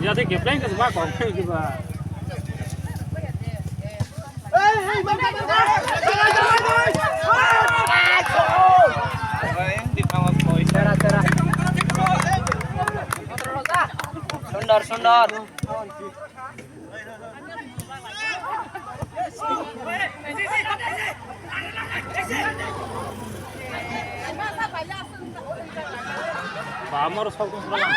giờ thì kịp lên cái ba còn cái ba Sundar Sundar Vamos harus fokus dalam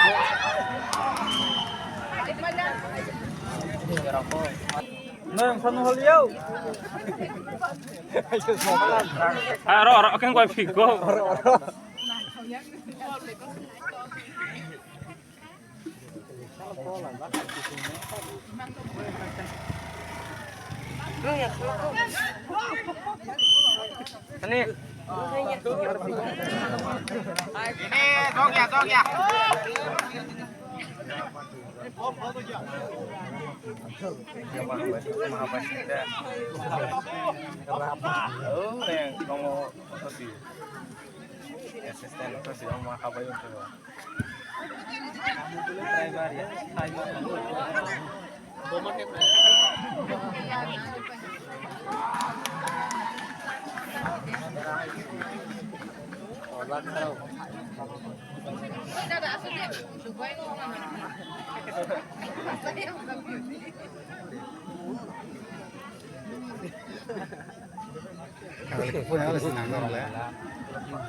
neng sana holiau aro kan gua figo ini dog ya asisten presiden Makabayun tuh. Driver ya,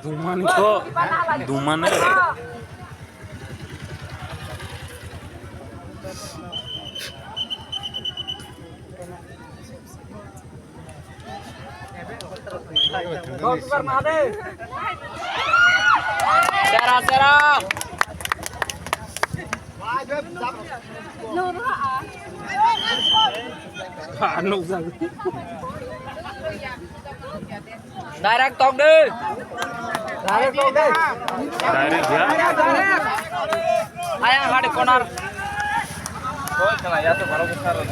Duman kok, duman aja. Serah serah. Anu sang. Direct talk đi. Direct ya. Ayo hadi corner. Oh, chला ya तो बारो besar हो.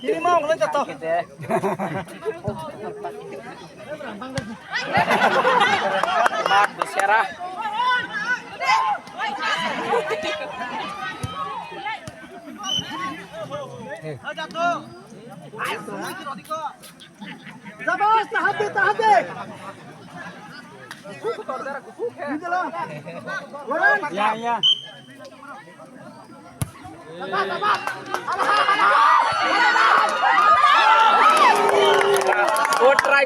Ini mau ngelan jatuh. Mat berserah. Jatuh. Zabas, tahan deh. Ya. Good try.